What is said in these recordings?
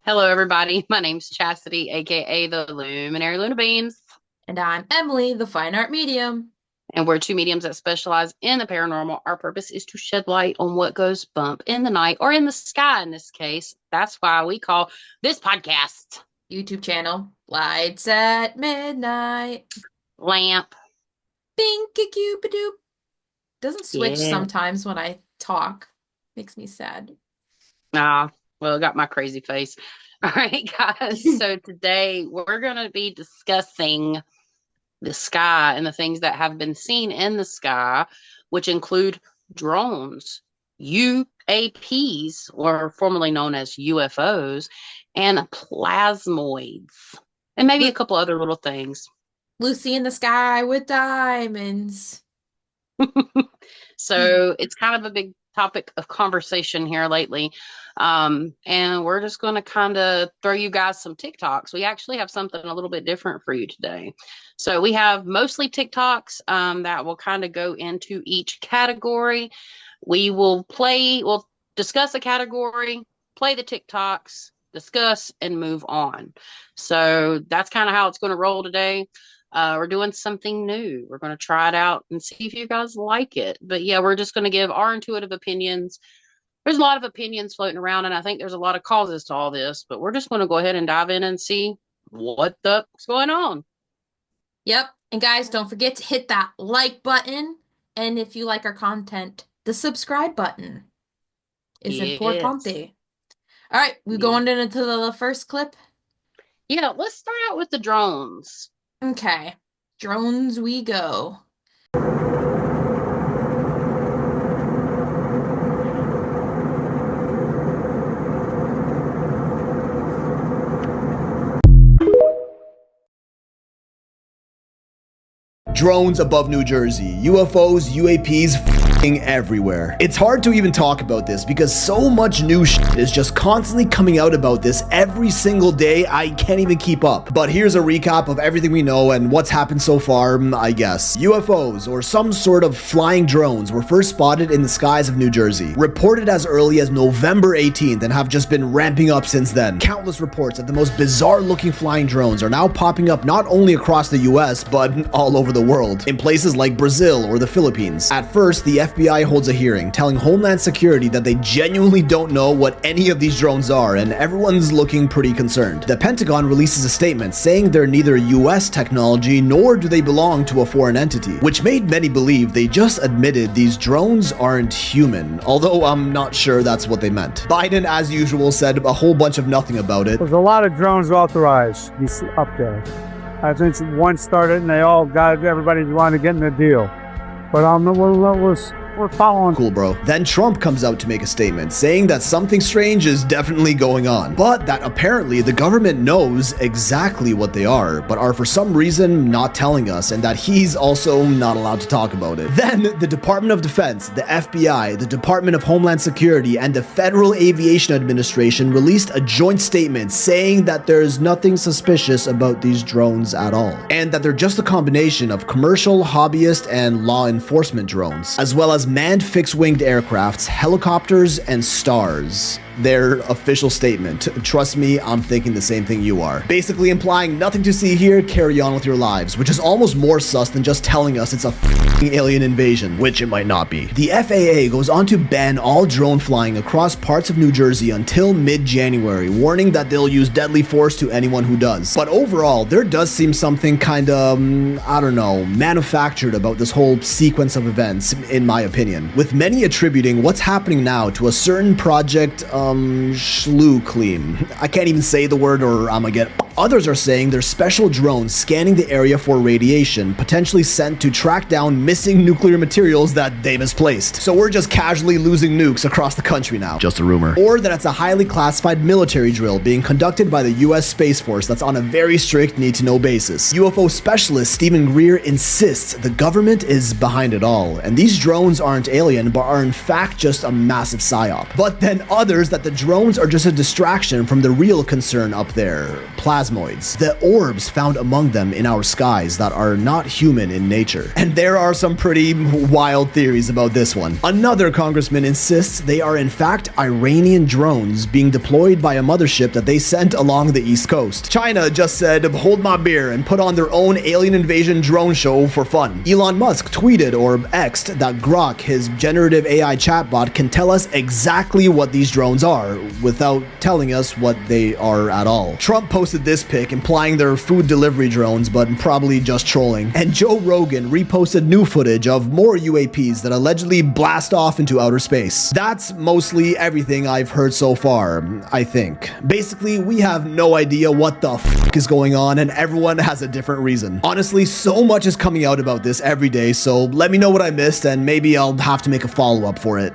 Hello, everybody. My name's Chastity, aka the Luminary Luna Beans, And I'm Emily, the fine art medium. and we're two mediums that specialize in the paranormal. Our purpose is to shed light on what goes bump in the night or in the sky in this case. That's why we call this podcast YouTube channel, Lights at Midnight. Lamp. Binky Cupidoop. Doesn't switch Yeah. sometimes when I talk. Makes me sad. Well, I got my crazy face. All right, guys. So today we're going to be discussing the sky and the things that have been seen in the sky, which include drones, UAPs, or formerly known as UFOs, and plasmoids, and maybe a couple other little things. Lucy in the Sky with Diamonds. So it's kind of a big topic of conversation here lately. And we're just going to kind of throw you guys some TikToks. We actually have something a little bit different for you today. So we have mostly TikToks that will kind of go into each category. We'll discuss a category, play the TikToks, discuss, and move on. So that's kind of how it's going to roll today. We're doing something new. We're going to try it out and see if you guys like it. But yeah, we're just going to give our intuitive opinions. There's a lot of opinions floating around, and I think there's a lot of causes to all this, but we're just going to go ahead and dive in and see what the fuck's going on. Yep. And guys, don't forget to hit that like button. And if you like our content, the subscribe button is importante. All right, we going into the first clip? Yeah, let's start out with the drones. Okay, drones we go. Drones above New Jersey, UFOs, UAPs, f***ing everywhere. It's hard to even talk about this because so much new shit is just constantly coming out about this every single day. I can't even keep up. But here's a recap of everything we know and what's happened so far, I guess. UFOs, or some sort of flying drones, were first spotted in the skies of New Jersey, reported as early as November 18th and have just been ramping up since then. Countless reports of the most bizarre looking flying drones are now popping up not only across the US, but all over the world, in places like Brazil or the Philippines. At first, the FBI holds a hearing telling Homeland Security that they genuinely don't know what any of these drones are, and everyone's looking pretty concerned. The Pentagon releases a statement saying they're neither US technology nor do they belong to a foreign entity, which made many believe they just admitted these drones aren't human, although I'm not sure that's what they meant. Biden, as usual, said a whole bunch of nothing about it. There's a lot of drones authorized up there. Since one started and they all got, everybody wanted to get in the deal. But we're following. Cool, bro. Then Trump comes out to make a statement saying that something strange is definitely going on, but that apparently the government knows exactly what they are, but are for some reason not telling us, and that he's also not allowed to talk about it. Then the Department of Defense, the FBI, the Department of Homeland Security, and the Federal Aviation Administration released a joint statement saying that there's nothing suspicious about these drones at all, and that they're just a combination of commercial, hobbyist, and law enforcement drones, as well as manned fixed-winged aircrafts, helicopters, and stars. Their official statement. Trust me, I'm thinking the same thing you are. Basically implying nothing to see here, carry on with your lives, which is almost more sus than just telling us it's a f***ing alien invasion, which it might not be. The FAA goes on to ban all drone flying across parts of New Jersey until mid-January, warning that they'll use deadly force to anyone who does. But overall, there does seem something kinda, I don't know, manufactured about this whole sequence of events, in my opinion, with many attributing what's happening now to a certain project, Schluclean. I can't even say the word or I'ma get. Others are saying they're special drones scanning the area for radiation, potentially sent to track down missing nuclear materials that they misplaced. So we're just casually losing nukes across the country now. Just a rumor. Or that it's a highly classified military drill being conducted by the US Space Force that's on a very strict need-to-know basis. UFO specialist Stephen Greer insists the government is behind it all, and these drones aren't alien, but are in fact just a massive psyop. But then others that the drones are just a distraction from the real concern up there, plasma plasmoids, the orbs found among them in our skies that are not human in nature. And there are some pretty wild theories about this one. Another congressman insists they are in fact Iranian drones being deployed by a mothership that they sent along the East Coast. China just said, hold my beer, and put on their own alien invasion drone show for fun. Elon Musk tweeted or X'd that Grok, his generative AI chatbot, can tell us exactly what these drones are without telling us what they are at all. Trump posted this pic implying they're food delivery drones, but probably just trolling. And Joe Rogan reposted new footage of more UAPs that allegedly blast off into outer space. That's mostly everything I've heard so far, I think. Basically, we have no idea what the f is going on, and everyone has a different reason. Honestly, so much is coming out about this every day, so let me know what I missed, and maybe I'll have to make a follow-up for it.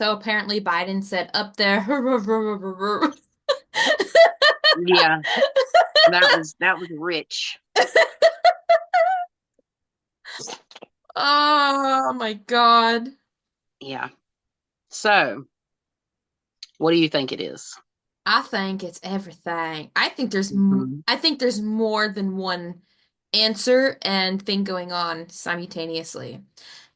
So apparently Biden said up there. Yeah, that was rich. Oh my God. Yeah. So, what do you think it is? I think it's everything. I think Mhm. there's more than one answer and thing going on simultaneously.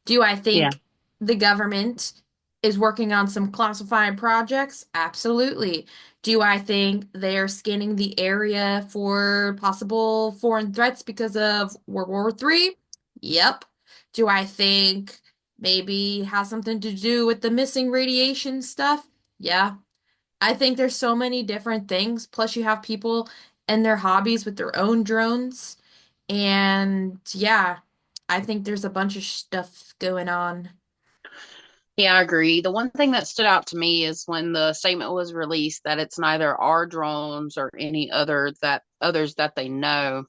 Do I Yeah. think the government is working on some classified projects? Absolutely. Do I think they're scanning the area for possible foreign threats because of World War III? Yep. Do I think maybe it has something to do with the missing radiation stuff? Yeah. I think there's so many different things. Plus, you have people and their hobbies with their own drones. And yeah, I think there's a bunch of stuff going on. Yeah, I agree. The one thing that stood out to me is when the statement was released that it's neither our drones or any others that they know.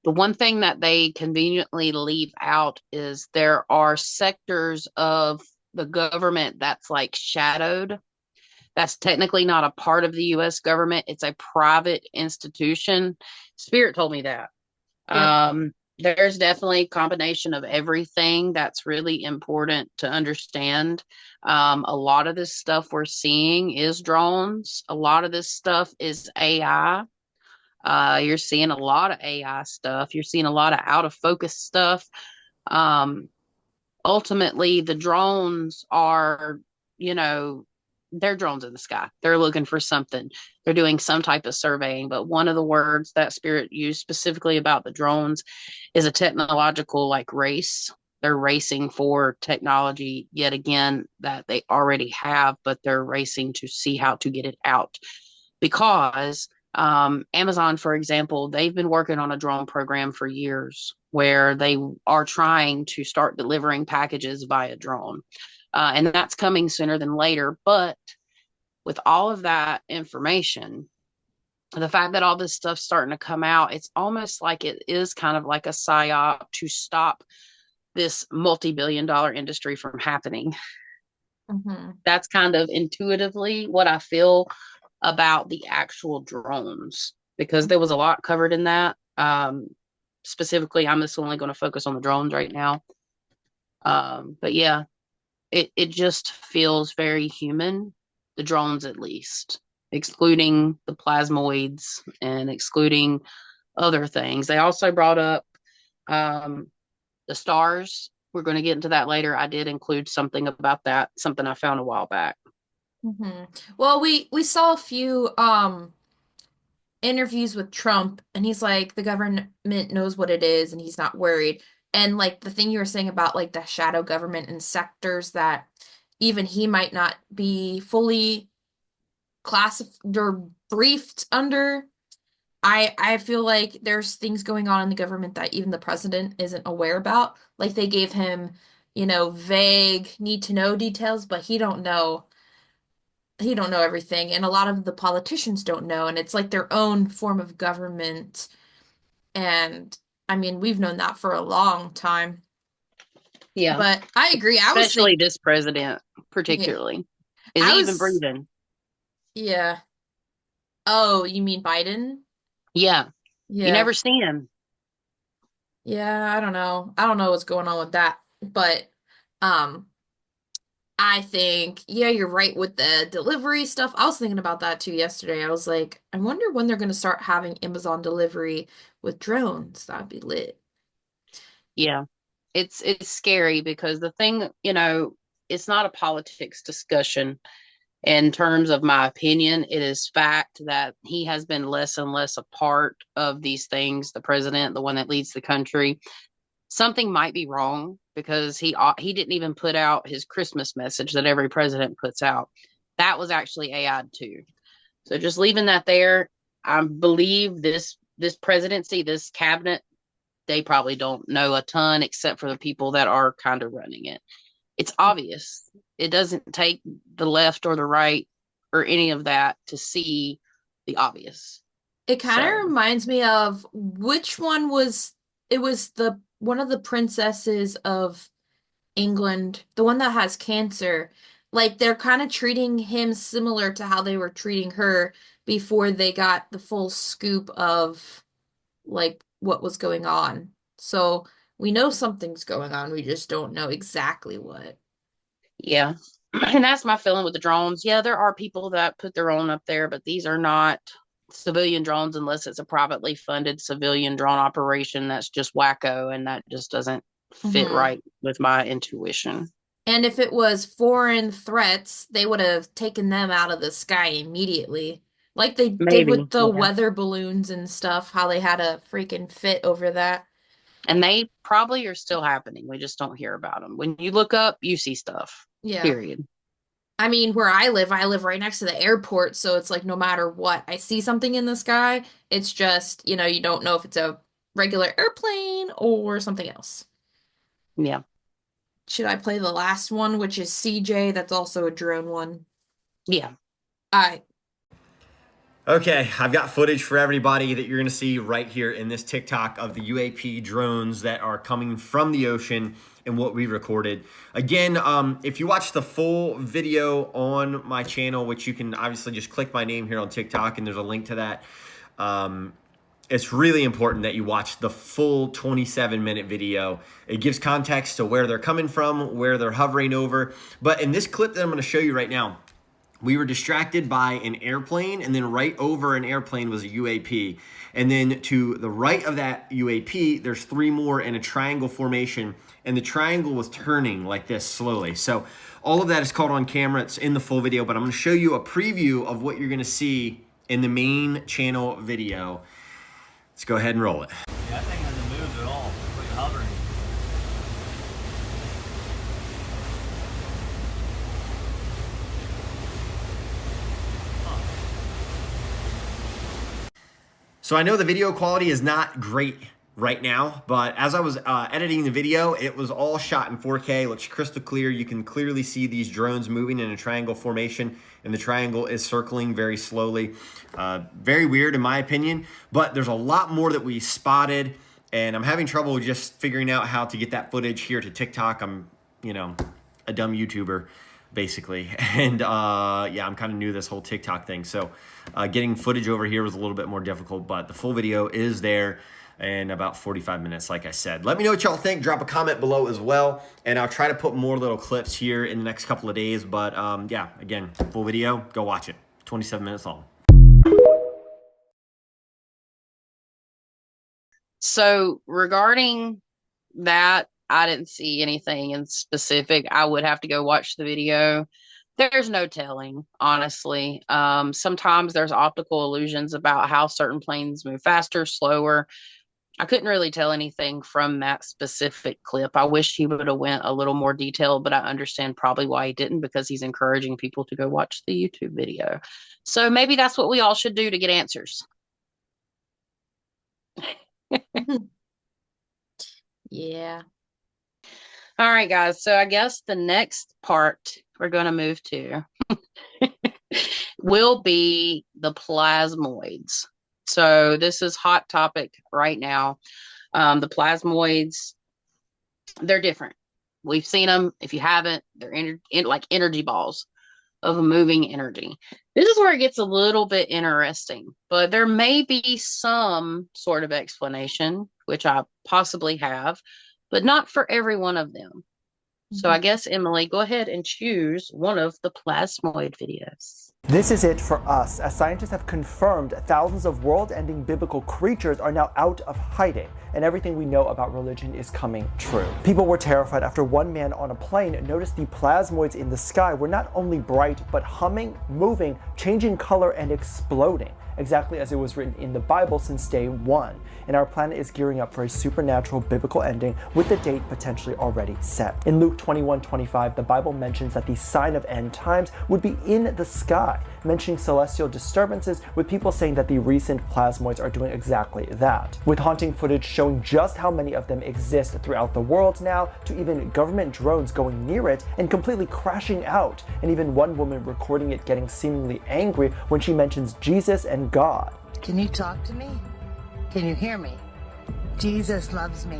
The one thing that they conveniently leave out is there are sectors of the government that's like shadowed. That's technically not a part of the US government. It's a private institution. Spirit told me that. Yep. There's definitely a combination of everything that's really important to understand. A lot of this stuff we're seeing is drones. A lot of this stuff is AI. You're seeing a lot of AI stuff. You're seeing a lot of out of focus stuff. Um, Ultimately, the drones are, you know, they're drones in the sky. They're looking for something. They're doing some type of surveying. But one of the words that Spirit used specifically about the drones is a technological like race. They're racing for technology yet again that they already have, but they're racing to see how to get it out. Because Amazon, for example, they've been working on a drone program for years where they are trying to start delivering packages via drone. And that's coming sooner than later. But with all of that information, the fact that all this stuff's starting to come out, it's almost like it is kind of like a psyop to stop this multi-billion-dollar industry from happening. Mm-hmm. That's kind of intuitively what I feel about the actual drones because there was a lot covered in that. Specifically, I'm just only going to focus on the drones right now. But yeah, it just feels very human, the drones at least, excluding the plasmoids and excluding other things. They also brought up the stars. We're going to get into that later. I did include something about that, something I found a while back. Mm-hmm. Well, we saw a few interviews with Trump, and he's like, the government knows what it is, and he's not worried. And like the thing you were saying about like the shadow government and sectors that even he might not be fully classified or briefed under. I feel like there's things going on in the government that even the president isn't aware about. Like they gave him, vague need to know details, but he don't know everything, and a lot of the politicians don't know, and it's like their own form of government. And I mean, we've known that for a long time. Yeah. But I agree. Especially this president, Yeah, particularly. Is I he even was, breathing? yeah. Oh, you mean Biden? Yeah. You Yeah. never see him. Yeah, I don't know. I don't know what's going on with that. But um I think, yeah, you're right with the delivery stuff. I was thinking about that too yesterday. I was like, I wonder when they're going to start having Amazon delivery with drones. That'd be lit. Yeah. It's scary because the thing, it's not a politics discussion. In terms of my opinion, it is fact that he has been less and less a part of these things. The president, the one that leads the country, something might be wrong because he didn't even put out his Christmas message that every president puts out. That was actually AI'd too. So just leaving that there, I believe this presidency, this cabinet, they probably don't know a ton except for the people that are kind of running it. It's obvious. It doesn't take the left or the right or any of that to see the obvious. It kind of So reminds me of which one was it was the one of the princesses of England, the one that has cancer. Like they're kind of treating him similar to how they were treating her before they got the full scoop of like what was going on. So we know something's going on. We just don't know exactly what. yeah. And that's my feeling with the drones. Yeah, there are people that put their own up there, but these are not civilian drones unless it's a privately funded civilian drone operation that's just wacko, and that just doesn't fit Hmm. right with my intuition. And if it was foreign threats, they would have taken them out of the sky immediately. Like they did Maybe, with the yeah. weather balloons and stuff, how they had a freaking fit over that. And they probably are still happening. We just don't hear about them. When you look up, you see stuff. Yeah. Period. I mean, where I live right next to the airport, so it's like no matter what, I see something in the sky, it's just, you don't know if it's a regular airplane or something else. Yeah. Should I play the last one, which is CJ? That's also a drone one. Yeah. All right. Okay, I've got footage for everybody that you're going to see right here in this TikTok of the UAP drones that are coming from the ocean and what we recorded. Again, if you watch the full video on my channel, which you can obviously just click my name here on TikTok, and there's a link to that. It's really important that you watch the full 27-minute video. It gives context to where they're coming from, where they're hovering over. But in this clip that I'm going to show you right now, we were distracted by an airplane, and then right over an airplane was a UAP. And then to the right of that UAP, there's three more in a triangle formation, and the triangle was turning like this slowly. So all of that is caught on camera. It's in the full video, but I'm going to show you a preview of what you're going to see in the main channel video. Let's go ahead and roll it. Yeah, that thing hasn't moved at all. It's like hovering. So I know the video quality is not great right now, but as I was editing the video, it was all shot in 4K. It looks crystal clear. You can clearly see these drones moving in a triangle formation, and the triangle is circling very slowly. Very weird in my opinion, but there's a lot more that we spotted, and I'm having trouble just figuring out how to get that footage here to TikTok. I'm, a dumb YouTuber, basically. And yeah, I'm kind of new to this whole TikTok thing. So getting footage over here was a little bit more difficult, but the full video is there in about 45 minutes, like I said. Let me know what y'all think. Drop a comment below as well, and I'll try to put more little clips here in the next couple of days. But yeah, again, full video, go watch it. 27 minutes long. So regarding that, I didn't see anything in specific. I would have to go watch the video. There's no telling, honestly. Sometimes there's optical illusions about how certain planes move faster, slower. I couldn't really tell anything from that specific clip. I wish he would have went a little more detailed, but I understand probably why he didn't, because he's encouraging people to go watch the YouTube video. So maybe that's what we all should do to get answers. Yeah. All right, guys. So I guess the next part we're going to move to will be the plasmoids. So this is hot topic right now. The plasmoids, they're different. We've seen them. If you haven't, they're like energy balls of moving energy. This is where it gets a little bit interesting, but there may be some sort of explanation, which I possibly have, but not for every one of them. So I guess, Emily, go ahead and choose one of the plasmoid videos. This is it for us, as scientists have confirmed thousands of world-ending biblical creatures are now out of hiding, and everything we know about religion is coming true. People were terrified after one man on a plane noticed the plasmoids in the sky were not only bright, but humming, moving, changing color, and exploding, exactly as it was written in the Bible since day one. And our planet is gearing up for a supernatural biblical ending with the date potentially already set. In Luke 21:25, the Bible mentions that the sign of end times would be in the sky, mentioning celestial disturbances, with people saying that the recent plasmoids are doing exactly that. With haunting footage showing just how many of them exist throughout the world now, to even government drones going near it and completely crashing out, and even one woman recording it getting seemingly angry when she mentions Jesus and God. Can you talk to me? Can you hear me? Jesus loves me.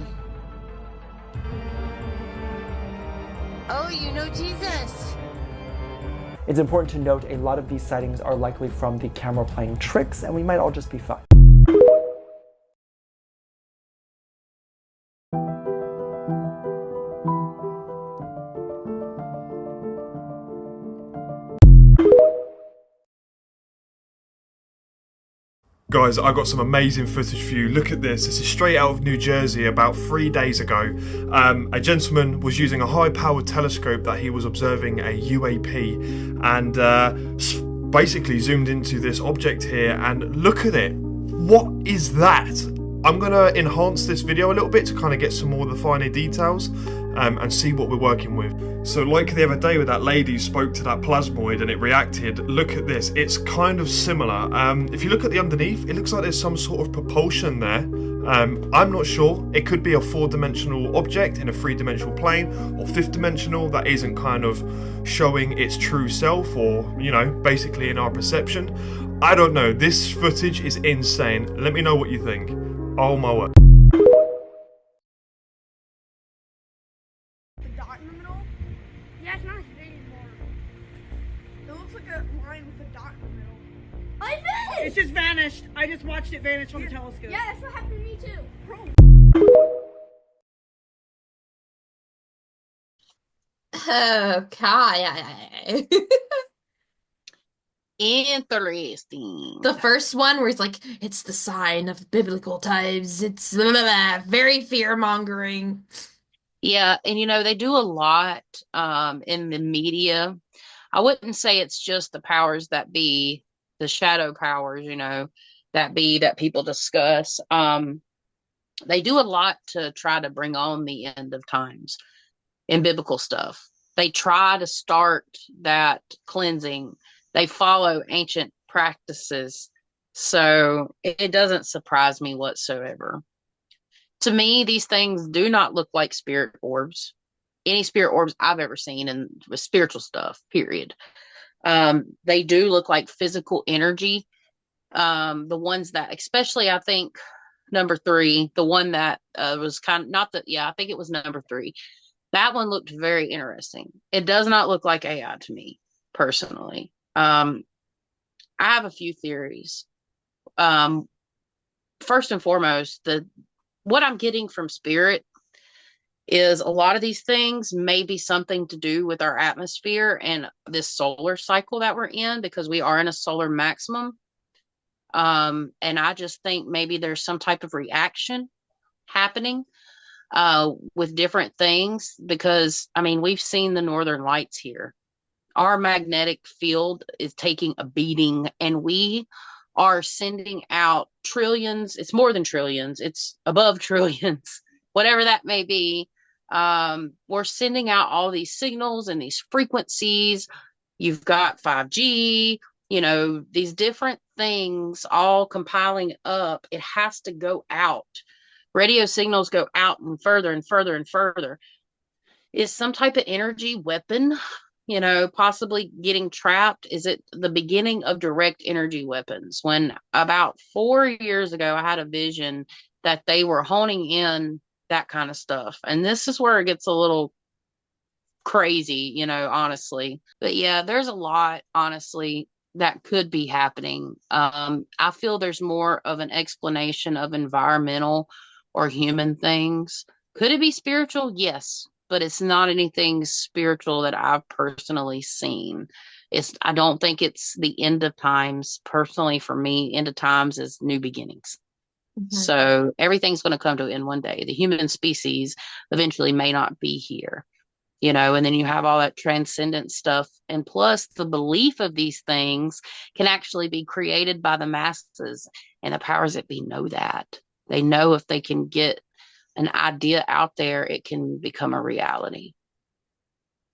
Oh, you know Jesus. It's important to note a lot of these sightings are likely from the camera playing tricks, and we might all just be fine. Guys, I got some amazing footage for you. Look at this. This is straight out of New Jersey about 3 days ago. A gentleman was using a high-powered telescope that he was observing a UAP, and basically zoomed into this object here, and look at it. What is that? I'm going to enhance this video a little bit to kind of get some more of the finer details and see what we're working with. So like the other day with that lady who spoke to that plasmoid and it reacted, look at this. It's kind of similar. If you look at the underneath, it looks like there's some sort of propulsion there. I'm not sure. It could be a 4-dimensional object in a 3-dimensional plane, or 5th-dimensional that isn't kind of showing its true self, or, you know, basically in our perception. I don't know. This footage is insane. Let me know what you think. Oh my word. The dot in the middle? Yeah, it's not as big anymore. It looks like a line with a dot in the middle. I vanished! It just vanished. I just watched it vanish from the telescope. Yeah, that's what happened to me too. Okay. Interesting. The first one where he's like, it's the sign of biblical times. It's blah, blah, blah, very fear-mongering. Yeah, and you know, they do a lot in the media. I wouldn't say it's just the powers that be, the shadow powers, you know, that people discuss. They do a lot to try to bring on the end of times in biblical stuff. They try to start that cleansing. They follow ancient practices. So it doesn't surprise me whatsoever. To me, these things do not look like spirit orbs. Any spirit orbs I've ever seen, and with spiritual stuff, period. They do look like physical energy. The ones that, especially, I think, number 3, the one that was kind of, not that, yeah, I think it was number 3. That one looked very interesting. It does not look like AI to me, personally. I have a few theories. First and foremost, what I'm getting from spirit is a lot of these things may be something to do with our atmosphere and this solar cycle that we're in, because we are in a solar maximum. And I just think maybe there's some type of reaction happening with different things, because, I mean, we've seen the northern lights here. Our magnetic field is taking a beating, and we are sending out trillions. It's more than trillions. It's above trillions, whatever that may be. We're sending out all these signals and these frequencies. You've got 5G, you know, these different things all compiling up. It has to go out. Radio signals go out and further and further and further. Is some type of energy weapon, you know, possibly getting trapped? Is it the beginning of direct energy weapons? When about 4 years ago, I had a vision that they were honing in that kind of stuff. And this is where it gets a little crazy, you know, honestly. But yeah, there's a lot, honestly, that could be happening. I feel there's more of an explanation of environmental or human things. Could it be spiritual? Yes. but it's not anything spiritual that I've personally seen. I don't think it's the end of times. Personally, for me, end of times is new beginnings. So everything's going to come to an end one day. The human species eventually may not be here, and then you have all that transcendent stuff. And plus, the belief of these things can actually be created by the masses, and the powers that be know that. They know if they can get an idea out there, it can become a reality.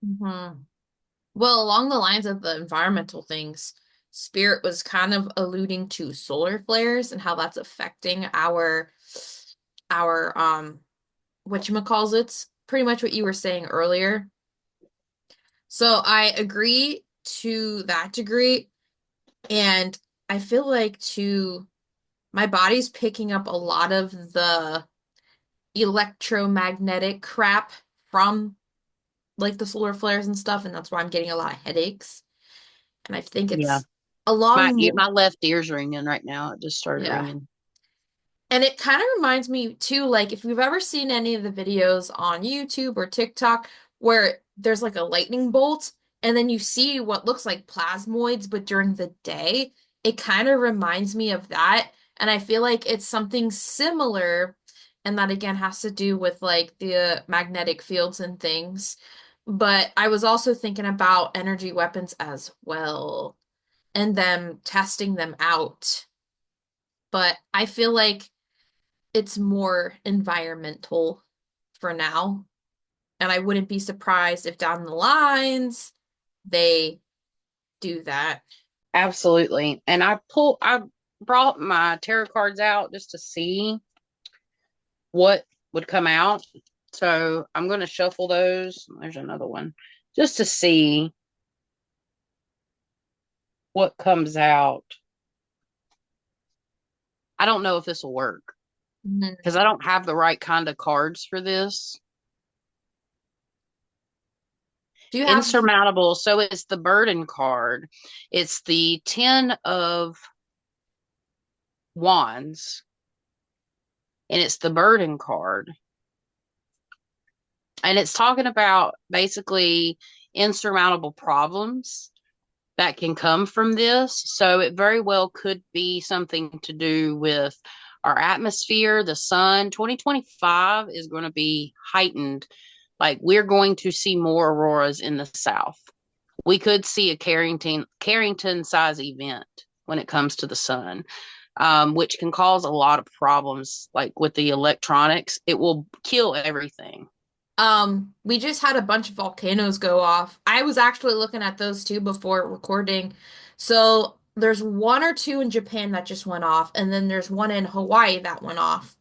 Well, along the lines of the environmental things, Spirit was kind of alluding to solar flares and how that's affecting our whatchamacallits, pretty much what you were saying earlier. So I agree to that degree, and I feel like my body's picking up a lot of the electromagnetic crap from like the solar flares and stuff, and that's why I'm getting a lot of headaches. And I think it's my left ear's ringing right now. It just started ringing. And it kind of reminds me too, like if you've ever seen any of the videos on YouTube or TikTok where there's like a lightning bolt and then you see what looks like plasmoids, but during the day, it kind of reminds me of that. And I feel like it's something similar, and that again has to do with like the magnetic fields and things. But I was also thinking about energy weapons as well and them testing them out. But I feel like it's more environmental for now. And I wouldn't be surprised if down the lines they do that. Absolutely. And I brought my tarot cards out just to see what would come out. So I'm going to shuffle those. There's another one just to see what comes out. I don't know if this will work because I don't have the right kind of cards for this. Do you have insurmountable? So it's the burden card. It's the 10 of Wands, and it's the burden card. And it's talking about basically insurmountable problems that can come from this. So it very well could be something to do with our atmosphere, the sun. 2025 is going to be heightened. Like we're going to see more auroras in the south. We could see a Carrington size event when it comes to the sun, which can cause a lot of problems. Like with the electronics, it will kill everything. We just had a bunch of volcanoes go off. I was actually looking at those too before recording. So there's one or two in Japan that just went off, and then there's one in Hawaii that went off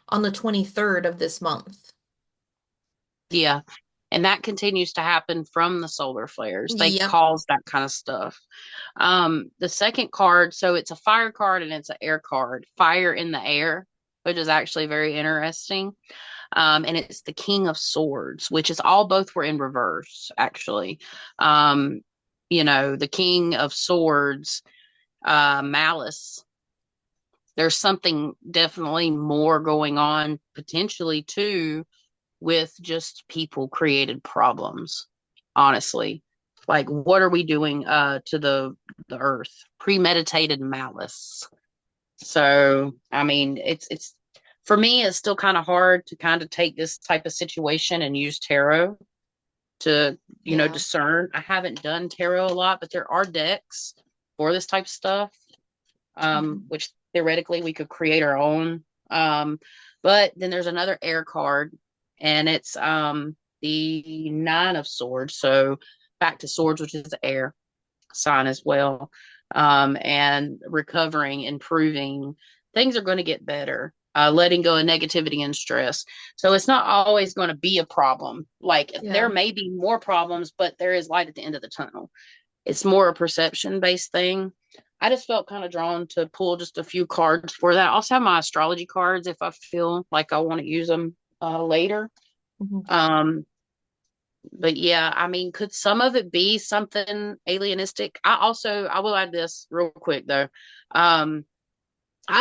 on the 23rd of this month. Yeah. And that continues to happen from the solar flares. They cause that kind of stuff. The second card, so it's a fire card and it's an air card. Fire in the air, which is actually very interesting. And it's the King of Swords, which is both were in reverse, actually. The King of Swords, malice. There's something definitely more going on potentially too with just people created problems, honestly. Like, what are we doing to the earth? Premeditated malice. So, I mean, it's for me, it's still kind of hard to kind of take this type of situation and use tarot to, discern. I haven't done tarot a lot, but there are decks for this type of stuff, which theoretically we could create our own. But then there's another air card, and it's the Nine of Swords. So back to swords, which is the air sign as well. And recovering, improving, things are going to get better. Letting go of negativity and stress. So it's not always going to be a problem. Like there may be more problems, but there is light at the end of the tunnel. It's more a perception based thing. I just felt kind of drawn to pull just a few cards for that. I also have my astrology cards if I feel like I want to use them later. But yeah, I mean, could some of it be something alienistic? I will add this real quick though. I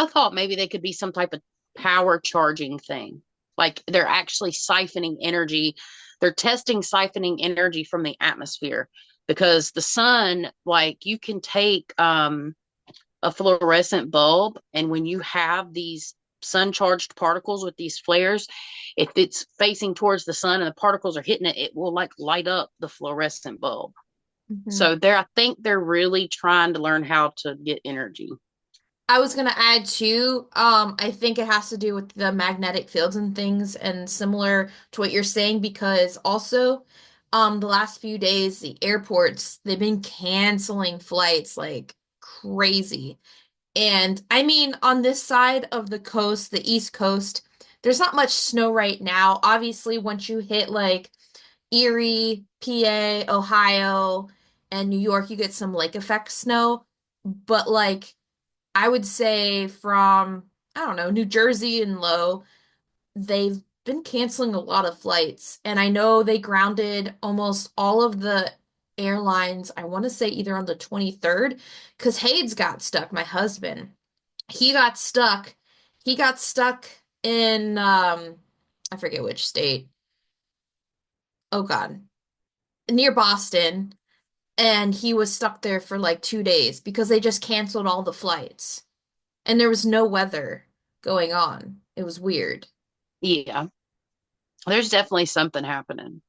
thought maybe they could be some type of power charging thing, Like they're actually siphoning energy. They're testing siphoning energy from the atmosphere, because the sun, like you can take a fluorescent bulb, and when you have these sun charged particles with these flares, if it's facing towards the sun and the particles are hitting it, it will like light up the fluorescent bulb. So I think they're really trying to learn how to get energy. I was gonna add too, I think it has to do with the magnetic fields and things, and similar to what you're saying, because also, the last few days, the airports, they've been canceling flights like crazy. And I mean, on this side of the coast, the East Coast, there's not much snow right now. Obviously, once you hit like Erie, PA, Ohio, and New York, you get some lake effect snow. But like, I would say from, I don't know, New Jersey and low, they've been canceling a lot of flights. And I know they grounded almost all of the airlines, I want to say either on the 23rd, because Hayes got stuck, my husband. He got stuck. He got stuck in, I forget which state. Oh God, near Boston. And he was stuck there for like 2 days because they just canceled all the flights. And there was no weather going on. It was weird. Yeah, there's definitely something happening.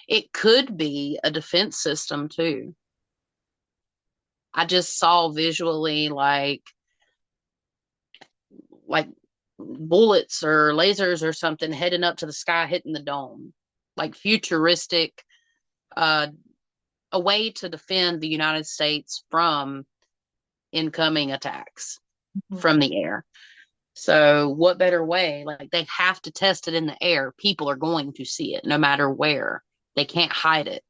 It could be a defense system too. I just saw visually like bullets or lasers or something heading up to the sky, hitting the dome, like futuristic, a way to defend the United States from incoming attacks from the air. So what better way? Like they have to test it in the air. People are going to see it no matter where. They can't hide it.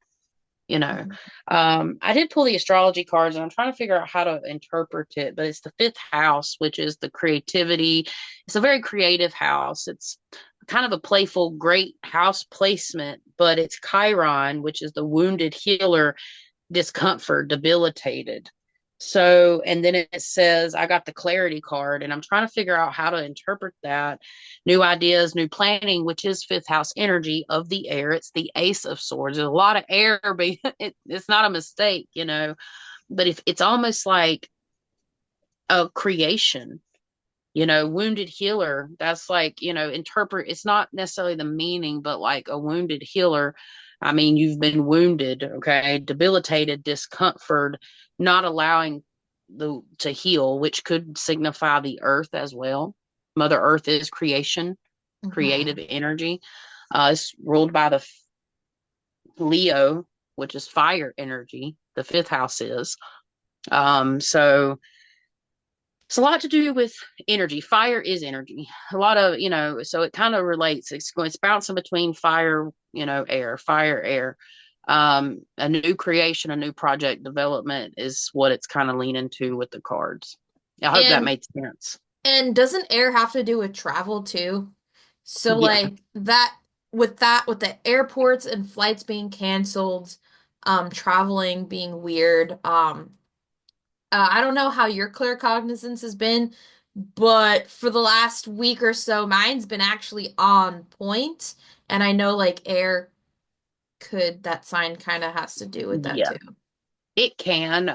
You know, I did pull the astrology cards, and I'm trying to figure out how to interpret it, but it's the fifth house, which is the creativity. It's a very creative house. It's kind of a playful, great house placement, but it's Chiron, which is the wounded healer, discomfort, debilitated. So, and then it says, I got the clarity card, and I'm trying to figure out how to interpret that. New ideas, new planning, which is fifth house energy of the air. It's the ace of swords. There's a lot of air, but it's not a mistake, you know. But if it's almost like a creation, you know, wounded healer, that's like, you know, interpret, it's not necessarily the meaning, but like a wounded healer. I mean, you've been wounded, okay, debilitated, discomfort, not allowing to heal, which could signify the earth as well. Mother Earth is creation, creative energy. It's ruled by the Leo, which is fire energy. The fifth house is. So it's a lot to do with energy. Fire is energy. A lot of, you know, so it kind of relates. It's bouncing between fire, you know, air, fire, air. A new creation, a new project development is what it's kind of leaning to with the cards. I hope that made sense. And doesn't air have to do with travel too? So Yeah. like that, with the airports and flights being canceled, traveling being weird, I don't know how your claircognizance has been, but for the last week or so, mine's been actually on point. And I know like air that sign kind of has to do with that too. It can.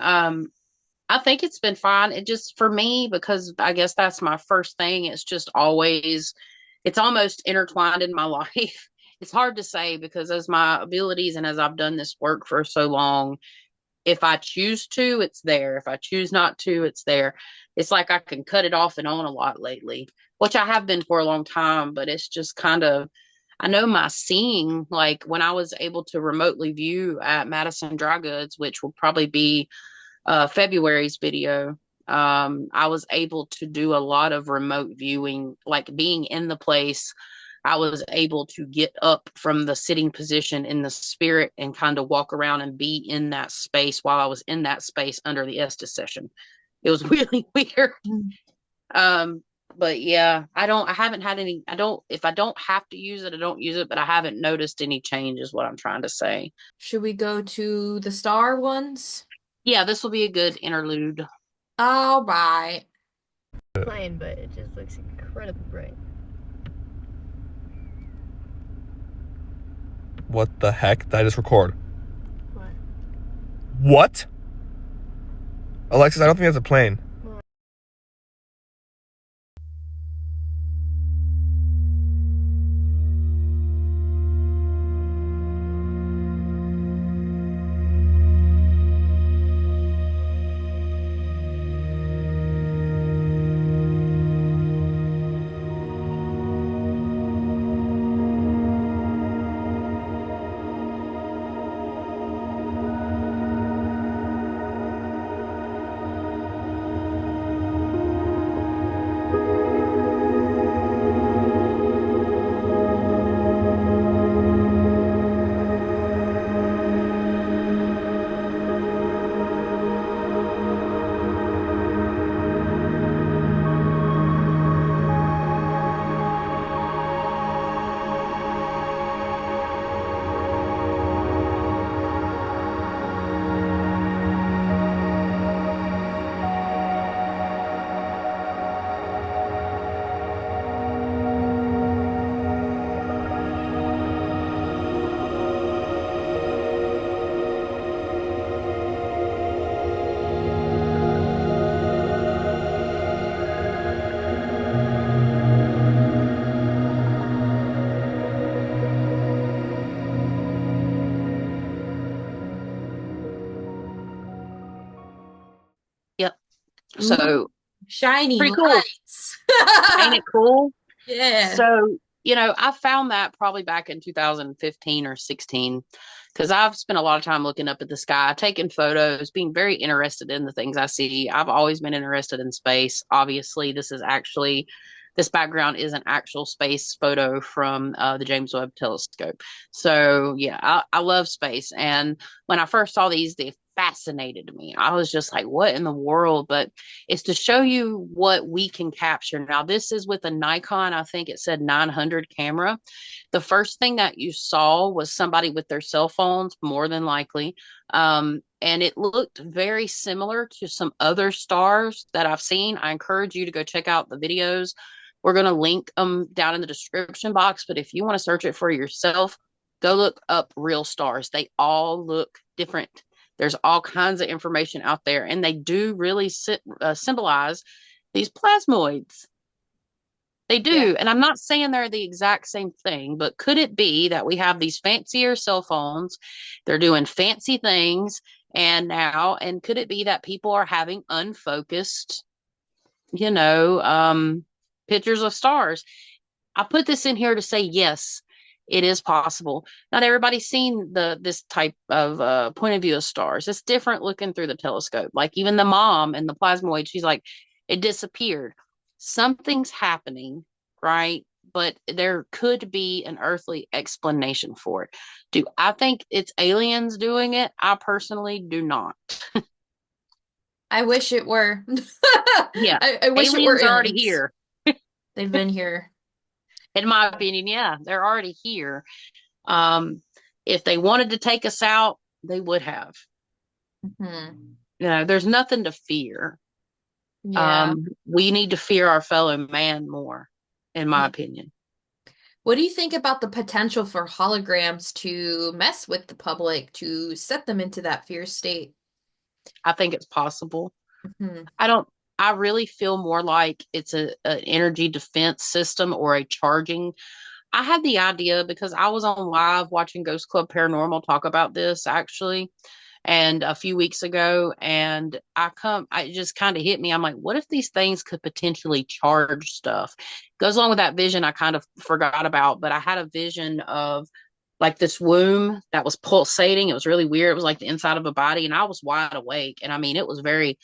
I think it's been fine. It just, for me, because I guess that's my first thing, it's just always, it's almost intertwined in my life. It's hard to say because as my abilities and as I've done this work for so long, if I choose to, it's there. If I choose not to, it's there. It's like I can cut it off and on a lot lately, which I have been for a long time, but it's just kind of, I know my seeing, like when I was able to remotely view at Madison Dry Goods, which will probably be February's video, I was able to do a lot of remote viewing, like being in the place. I was able to get up from the sitting position in the spirit and kind of walk around and be in that space while I was in that space under the Estes session. It was really weird. But yeah, if I don't have to use it, I don't use it, but I haven't noticed any change is what I'm trying to say. Should we go to the star ones? Yeah, this will be a good interlude. All right. Plain, but it just looks incredibly bright. What the heck did I just record? What? What? Alexis, I don't think that's a plane. Yep. So shiny pretty cool. lights. Ain't it cool? Yeah. So, I found that probably back in 2015 or 16 because I've spent a lot of time looking up at the sky, taking photos, being very interested in the things I see. I've always been interested in space. Obviously, this background is an actual space photo from the James Webb Telescope. So, yeah, I love space. And when I first saw these, they fascinated me. I was just like, what in the world? But it's to show you what we can capture. Now, this is with a Nikon, I think it said 900 camera. The first thing that you saw was somebody with their cell phones, more than likely. And it looked very similar to some other stars that I've seen. I encourage you to go check out the videos. We're going to link them down in the description box. But if you want to search it for yourself, go look up real stars. They all look different. There's all kinds of information out there, and they do really symbolize these plasmoids. They do. Yeah. And I'm not saying they're the exact same thing, but could it be that we have these fancier cell phones? They're doing fancy things. And could it be that people are having unfocused, pictures of stars? I put this in here to say, yes, it is possible. Not everybody's seen this type of point of view of stars. It's different looking through the telescope. Like even the mom and the plasmoid, she's like, it disappeared. Something's happening, right? But there could be an earthly explanation for it. Do I think it's aliens doing it? I personally do not. I wish it were. Yeah. I wish it were aliens. Are already here. They've been here. In my opinion, yeah, they're already here. If they wanted to take us out, they would have. Mm-hmm. There's nothing to fear. Yeah. We need to fear our fellow man more, in my opinion. What do you think about the potential for holograms to mess with the public, to set them into that fear state? I think it's possible. Mm-hmm. I really feel more like it's an energy defense system or a charging. I had the idea because I was on live watching Ghost Club Paranormal talk about this actually, and a few weeks ago, and it just kind of hit me. I'm like, what if these things could potentially charge stuff? Goes along with that vision I kind of forgot about, but I had a vision of like this womb that was pulsating. It was really weird. It was like the inside of a body, and I was wide awake. And I mean, it was very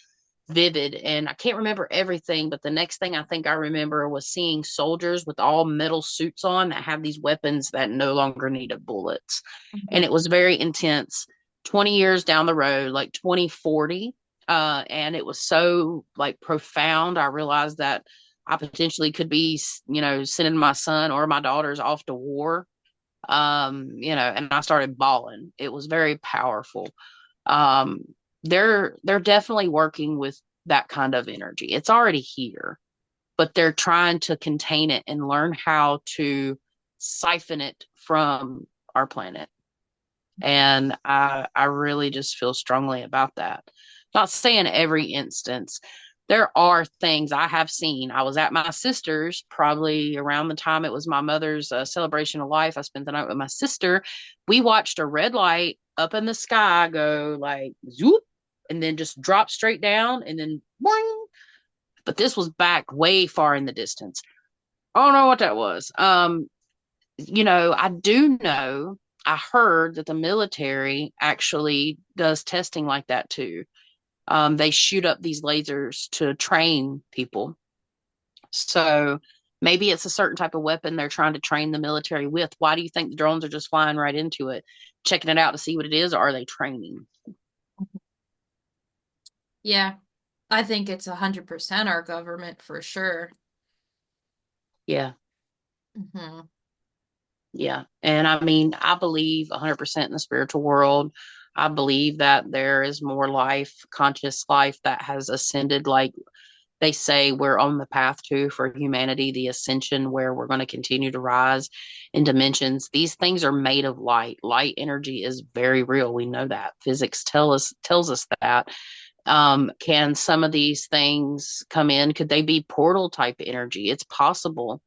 vivid, and I can't remember everything, but the next thing I think I remember was seeing soldiers with all metal suits on that have these weapons that no longer needed bullets. Mm-hmm. And it was very intense. 20 years down the road, like 2040, and it was so like profound. I realized that I potentially could be, sending my son or my daughters off to war, and I started bawling. It was very powerful. They're definitely working with that kind of energy. It's already here, but they're trying to contain it and learn how to siphon it from our planet. And I really just feel strongly about that. Not saying every instance. There are things I have seen. I was at my sister's probably around the time it was my mother's celebration of life. I spent the night with my sister. We watched a red light up in the sky go like zoop and then just drop straight down and then boing. But this was back way far in the distance. I don't know what that was. I do know, I heard that the military actually does testing like that too. They shoot up these lasers to train people. So maybe it's a certain type of weapon they're trying to train the military with. Why do you think the drones are just flying right into it, checking it out to see what it is, or are they training? Yeah, I think it's 100% our government for sure. Yeah. Mm-hmm. Yeah. And I mean, I believe 100% in the spiritual world. I believe that there is more life, conscious life that has ascended. Like they say, we're on the path to for humanity, the ascension, where we're going to continue to rise in dimensions. These things are made of light. Light energy is very real. We know that. Physics tells us that. Can some of these things come in? Could they be portal type energy? It's possible.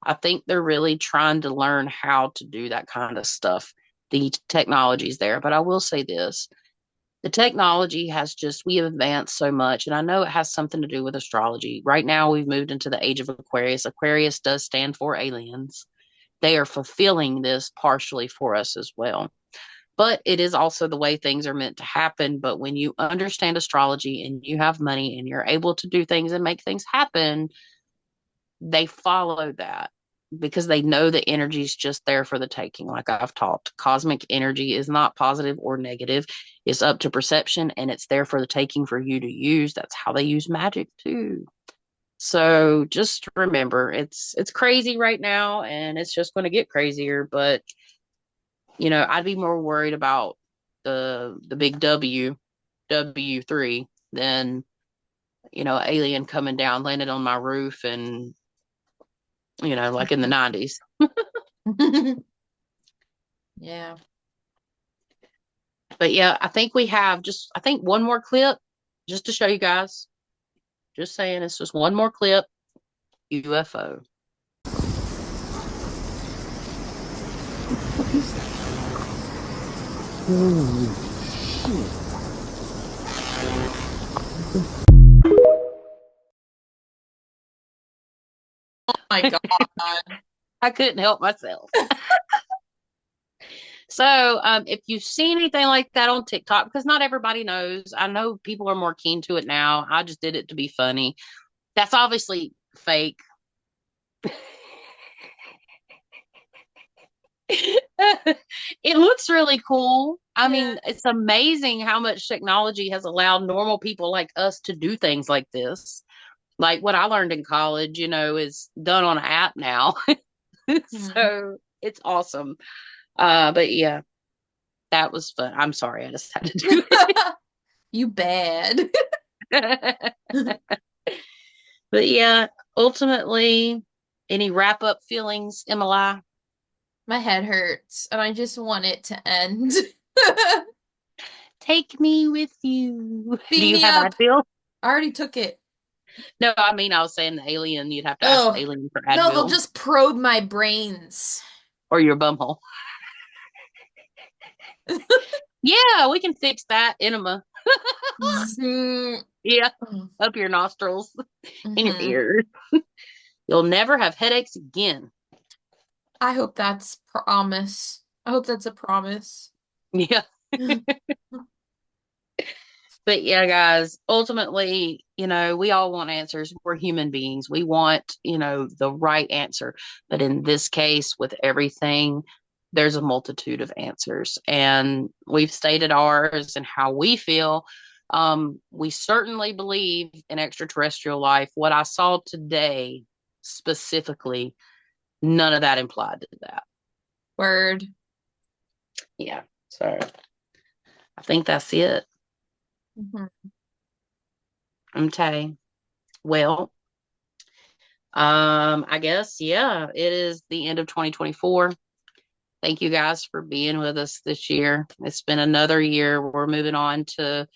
I think they're really trying to learn how to do that kind of stuff. The technology's there, but I will say this. The technology we have advanced so much, and I know it has something to do with astrology. Right now, we've moved into the age of Aquarius. Aquarius does stand for aliens. They are fulfilling this partially for us as well. But it is also the way things are meant to happen. But when you understand astrology and you have money and you're able to do things and make things happen, they follow that because they know the energy is just there for the taking. Like I've talked, cosmic energy is not positive or negative. It's up to perception and it's there for the taking for you to use. That's how they use magic too. So just remember, it's crazy right now and it's just going to get crazier. But, I'd be more worried about the big W3 than, alien coming down, landing on my roof and like in the 90s. Yeah. But yeah, I think we have one more clip just to show you guys. Just saying, it's just one more clip. UFO. What is that? Holy shit. Oh my God. I couldn't help myself. So if you see anything like that on TikTok, because not everybody knows, I know people are more keen to it now. I just did it to be funny. That's obviously fake. It looks really cool. I mean, it's amazing how much technology has allowed normal people like us to do things like this. Like what I learned in college, is done on an app now. So it's awesome. But yeah, that was fun. I'm sorry, I just had to do it. You bad. But yeah, ultimately, any wrap up feelings, Emily? My head hurts and I just want it to end. Take me with you. Beam Do you me have up. Advil? I already took it. No, I mean, I was saying the alien. You'd have to ask the alien for Advil. No, they'll just probe my brains. Or your bumhole. Yeah, we can fix that. Enema. Yeah, up your nostrils, in your ears. You'll never have headaches again. I hope that's promise. I hope that's a promise. Yeah. But yeah, guys, ultimately, we all want answers. We're human beings. We want, the right answer. But in this case, with everything, there's a multitude of answers. And we've stated ours and how we feel. We certainly believe in extraterrestrial life. What I saw today, specifically, none of that implied to that. Word. Yeah. So I think that's it. Okay. Well, I guess, yeah, it is the end of 2024. Thank you guys for being with us this year. It's been another year. We're moving on to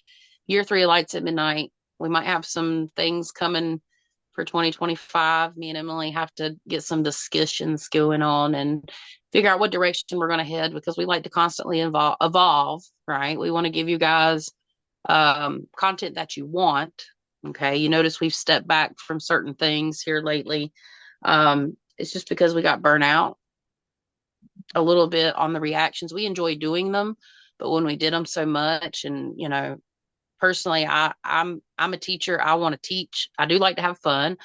year 3 of Lights at Midnight. We might have some things coming for 2025. Me and Emily have to get some discussions going on and figure out what direction we're going to head, because we like to constantly evolve, right? We want to give you guys content that you want. Okay. You notice we've stepped back from certain things here lately. It's just because we got burnt out a little bit on the reactions. We enjoy doing them, but when we did them so much, and personally, I'm a teacher. I want to teach. I do like to have fun.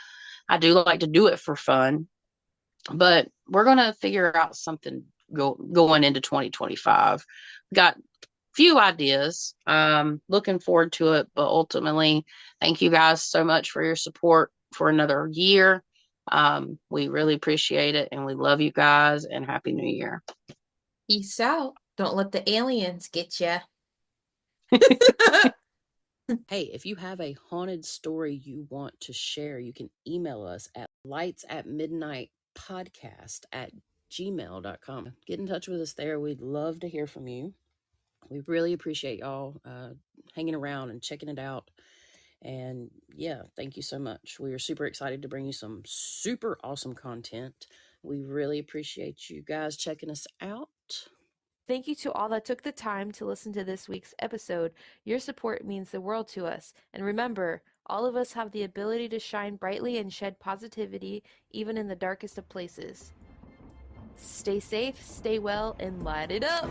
I do like to do it for fun, but we're going to figure out something going into 2025. Got few ideas. Looking forward to it, but ultimately, thank you guys so much for your support for another year. We really appreciate it, and we love you guys, and Happy New Year. Peace out. Don't let the aliens get you. Hey, if you have a haunted story you want to share, you can email us at lightsatmidnightpodcast@gmail.com. Get in touch with us there. We'd love to hear from you. We really appreciate y'all hanging around and checking it out. And yeah, thank you so much. We are super excited to bring you some super awesome content. We really appreciate you guys checking us out. Thank you to all that took the time to listen to this week's episode. Your support means the world to us. And remember, all of us have the ability to shine brightly and shed positivity, even in the darkest of places. Stay safe, stay well, and light it up!